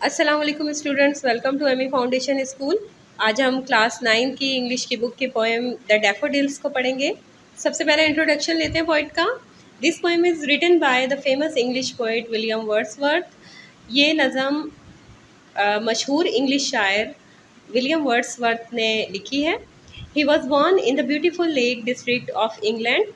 अस्सलाम वालेकुम students, welcome to ME foundation school. आज हम क्लास 9 की इंग्लिश की बुक की पोएम द डैफोडिल्स को पढ़ेंगे। सबसे पहले इंट्रोडक्शन लेते हैं पोइट का। This poem is written by the famous English poet William Wordsworth. ये नज़म मशहूर इंग्लिश शायर विलियम वर्ड्सवर्थ ने लिखी है। He was born in the beautiful lake district of England.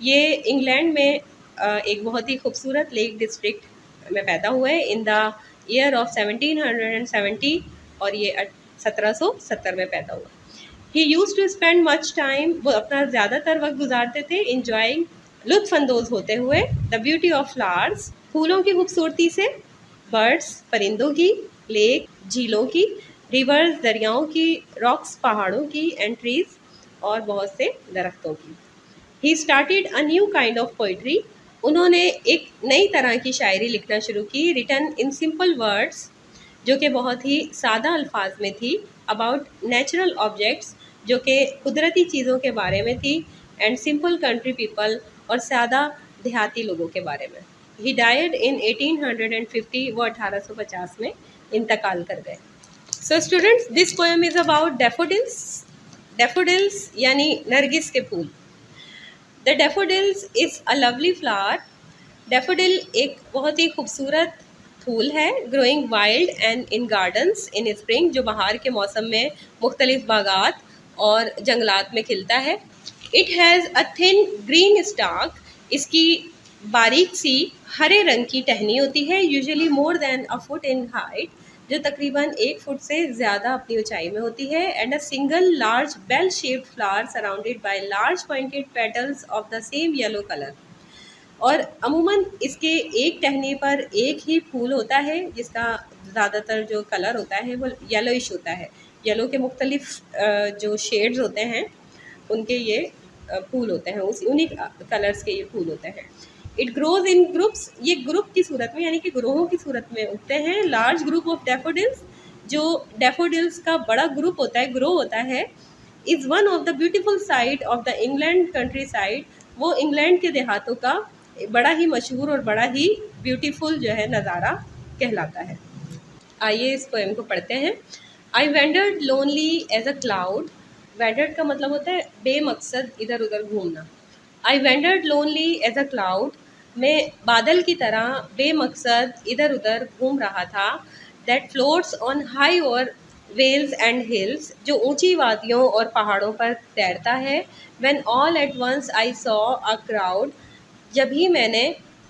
ये इंग्लैंड में एक बहुत ही खूबसूरत लेक डिस्ट्रिक्ट में पैदा हुए इन द ईयर ऑफ 1770, और ये 1770 में पैदा हुआ। He used to spend much time, वो अपना ज़्यादातर वक्त गुजारते थे इंजॉइंग, लुत्फानंदोज होते हुए, द ब्यूटी ऑफ फ्लावर्स, फूलों की खूबसूरती से, बर्ड्स, परिंदों की, लेक, झीलों की, रिवर्स, दरियाओं की, रॉक्स, पहाड़ों की, एंड ट्रीज, और बहुत से दरख्तों की। He started a new kind of poetry, उन्होंने एक नई तरह की शायरी लिखना शुरू की, रिटन इन सिंपल वर्ड्स, जो कि बहुत ही सादा अल्फाज में थी, अबाउट नेचुरल ऑब्जेक्ट्स, जो कि कुदरती चीज़ों के बारे में थी, एंड सिंपल कंट्री पीपल, और सादा देहाती लोगों के बारे में। ही डायड इन 1850, वो 1850 में इंतकाल कर गए। So students, this poem is about daffodils. Daffodils यानी नरगिस के फूल। The daffodils is a lovely flower. Daffodil एक बहुत ही खूबसूरत फूल है, growing wild and in gardens in spring, जो बाहर के मौसम में मुख्तलिफ बागात और जंगलात में खिलता है। It has a thin green stock, इसकी बारीक सी हरे रंग की टहनी होती है, usually more than a foot in height, जो तकरीबन 1 फुट से ज़्यादा अपनी ऊंचाई में होती है, and a single large bell shaped flower surrounded by large pointed petals of the same yellow colour. और अमूमन इसके एक टहनी पर एक ही फूल होता है, जिसका ज़्यादातर जो कलर होता है वो येलोइश होता है। येलो के मुख्तलिफ जो शेड्स होते हैं उनके ये फूल होते हैं, उन्हीं कलर्स के ये फूल होते हैं। इट ग्रोज इन ग्रुप्स, ये ग्रुप की सूरत में यानी कि ग्रोहों की सूरत में उगते हैं। लार्ज ग्रुप ऑफ डैफोडिल्स, जो डैफोडिल्स का बड़ा ग्रुप होता है, ग्रो होता है, is one of the beautiful side of the England country side, वो इंग्लैंड के देहातों का बड़ा ही मशहूर और बड़ा ही ब्यूटीफुल जो है नज़ारा कहलाता है। आइए इस पोएम को पढ़ते हैं। I wandered lonely as a cloud. Wandered का मतलब होता है बेमकसद इधर उधर घूमना। I wandered lonely as a cloud, मैं बादल की तरह बेमकसद इधर उधर घूम रहा था। दैट फ्लोट्स ऑन हाई और वेल्स एंड हिल्स, जो ऊंची वादियों और पहाड़ों पर तैरता है। When all at once I saw a crowd, जब ही मैंने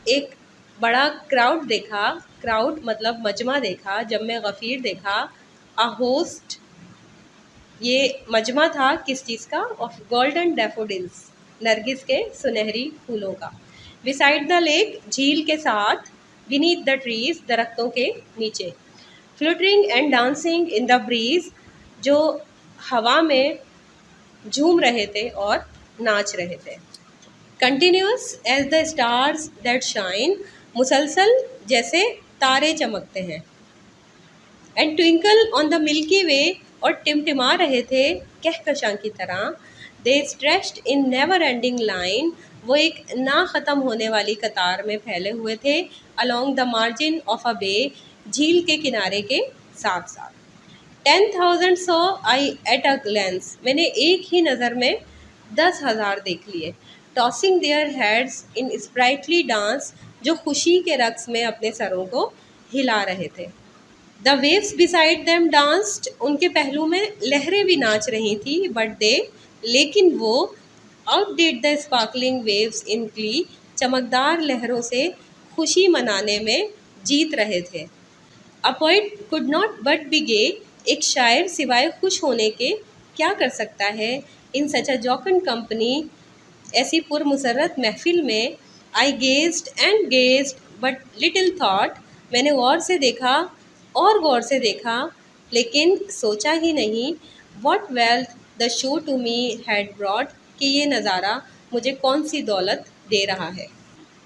एक बड़ा क्राउड देखा, क्राउड मतलब मजमा देखा, जब मैं गफ़ीर देखा, अ होस्ट, ये मजमा था किस चीज़ का, ऑफ गोल्डन डैफोडिल्स, नरगिस के सुनहरी फूलों का। बिसाइड द लेक, झील के साथ, बीनीथ द ट्रीज, दरख्तों के नीचे, fluttering and dancing in the breeze, जो हवा में झूम रहे थे और नाच रहे थे। Continuous as the stars that shine, मुसलसल जैसे तारे चमकते हैं। And twinkle on the milky way, और टिमटिमा रहे थे कहकशां की तरह। They stretched in never ending line, वो एक ना ख़त्म होने वाली कतार में फैले हुए थे। Along the margin of a bay, झील के किनारे के साथ साथ। 10,000 saw I at a glance, मैंने एक ही नज़र में 10,000 देख लिए। Tossing their heads in sprightly dance, जो खुशी के रक्स में अपने सरों को हिला रहे थे। The waves beside them danced, उनके पहलू में लहरें भी नाच रही थी। बट दे, लेकिन वो, outdid the sparkling waves in glee, चमकदार लहरों से खुशी मनाने में जीत रहे थे। A poet could not but be gay, एक शायर सिवाय खुश होने के क्या कर सकता है। इन सच अ जॉकंड कंपनी, ऐसी पुरमुसरत महफिल में। I gazed and gazed but little thought, मैंने गौर से देखा और गौर से देखा, लेकिन सोचा ही नहीं। What wealth the show to me had brought, कि ये नज़ारा मुझे कौन सी दौलत दे रहा है।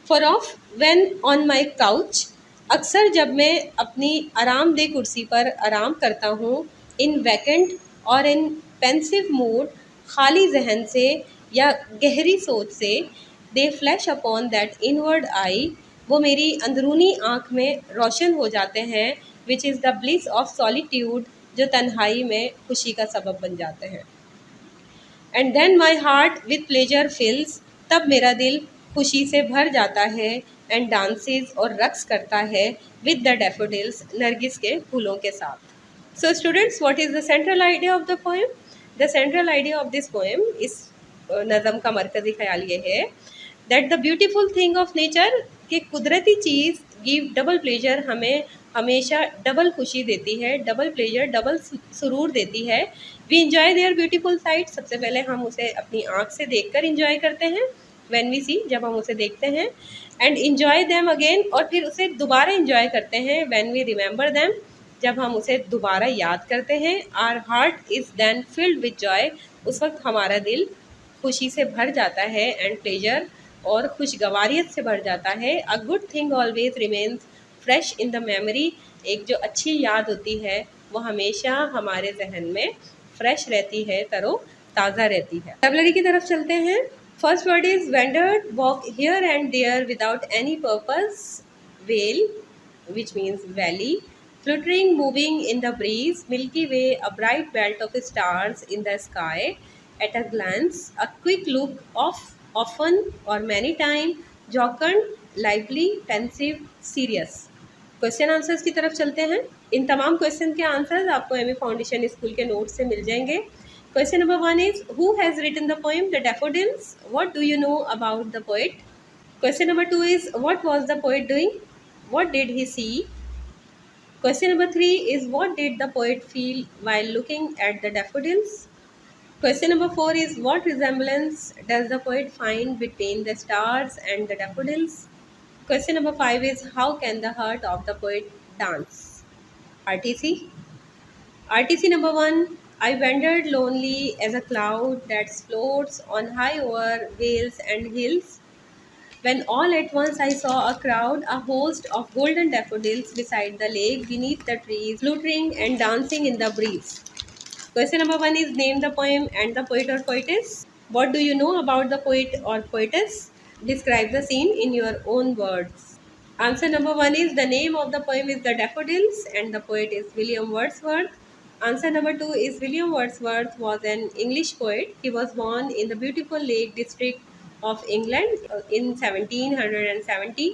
For of when on my couch, अक्सर जब मैं अपनी आरामदेह कुर्सी पर आराम करता हूँ। इन वैकेंट और इन पेंसिव मूड, खाली जहन से या गहरी सोच से। They flash upon that inward eye, वो मेरी अंदरूनी आँख में रोशन हो जाते हैं। Which is the bliss of solitude, जो तन्हाई में खुशी का सबब बन जाते हैं। And then my heart with pleasure fills, तब मेरा दिल खुशी से भर जाता है। एंड डांसेज, और रक्स करता है, विद द डैफोडिल्स, नरगिस के फूलों के साथ। So students, what is the central idea of the poem? The central idea of this poem, इस नज़म का मरकज़ी ख्याल ये है that the beautiful thing of nature, कि कुदरती चीज़ गिव डबल प्लेजर, हमें हमेशा डबल खुशी देती है, डबल प्लेजर, डबल सुरूर देती है। We enjoy their beautiful sight, सबसे पहले हम उसे अपनी आँख से देखकर इंजॉय करते हैं, व्हेन वी सी, जब हम उसे देखते हैं। एंड इंजॉय देम अगेन, और फिर उसे दोबारा इंजॉय करते हैं, व्हेन वी रिमेंबर देम, जब हम उसे दोबारा याद करते हैं। Our heart is then filled with joy, उस वक्त हमारा दिल खुशी से भर जाता है, एंड प्लेजर, और खुशगवारियत से भर जाता है। A good thing always remains fresh in the memory, एक जो अच्छी याद होती है वो हमेशा हमारे जहन में फ्रेश रहती है, तरो ताज़ा रहती है। वोकैबुलरी की तरफ चलते हैं। First word is wandered, walk here and there without any purpose, vale which means valley, fluttering, moving in the breeze, Milky Way, a bright belt of stars in the sky, at a glance, a quick look, of, often or many time, jocund, lively, pensive, serious। Question answers की तरफ चलते हैं। इन तमाम question के answers आपको MA foundation school के note से मिल जाएंगे। Question number 1 is who has written the poem the daffodils, what do you know about the poet. Question number 2 is what was the poet doing, what did he see. Question number 3 is what did the poet feel while looking at the daffodils? Question number 4 is what resemblance does the poet find between the stars and the daffodils? Question number 5 is how can the heart of the poet dance? RTC. RTC number 1, I wandered lonely as a cloud that floats on high over vales and hills, when all at once I saw a crowd, a host of golden daffodils beside the lake, beneath the trees, fluttering and dancing in the breeze. Question number 1 is name the poem and the poet or poetess. What do you know about the poet or poetess? Describe the scene in your own words. Answer number 1 is the name of the poem is The Daffodils and the poet is William Wordsworth. Answer number 2 is William Wordsworth was an English poet. He was born in the beautiful Lake District of England in 1770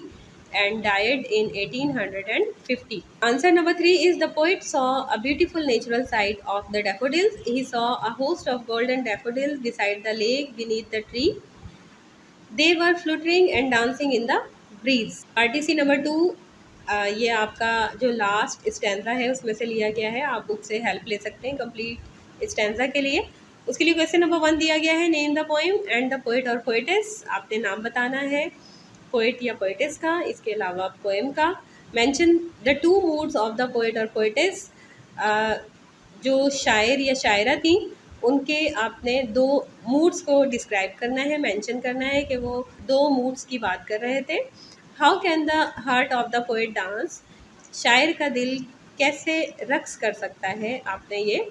and died in 1850. Answer number 3 is the poet saw a beautiful natural sight of the daffodils. He saw a host of golden daffodils beside the lake beneath the tree. They were fluttering and dancing in the breeze. RTC number 2, ये आपका जो last stanza है उसमें से लिया गया है, आप बुक से हेल्प ले सकते हैं कंप्लीट स्टैंजा के लिए। उसके लिए क्वेश्चन नंबर 1 दिया गया है name the poem and the poet और पोएटेस, आपने नाम बताना है पोएट या पोएटेस का, इसके अलावा पोएम का। Mention the 2 moods of the poet और पोएटेस, जो शायर या शायरा थी उनके आपने 2 मूड्स को डिस्क्राइब करना है, मेंशन करना है कि वो 2 मूड्स की बात कर रहे थे। How can the heart of the poet dance, शायर का दिल कैसे रक्स कर सकता है, आपने ये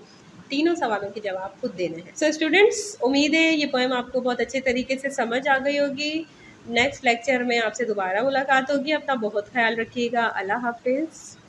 तीनों सवालों के जवाब खुद देने हैं। सो स्टूडेंट्स, उम्मीद है ये पोएम आपको बहुत अच्छे तरीके से समझ आ गई होगी। नेक्स्ट लेक्चर में आपसे दोबारा मुलाकात होगी। अपना बहुत ख्याल रखिएगा। अल्लाह हाफिज़।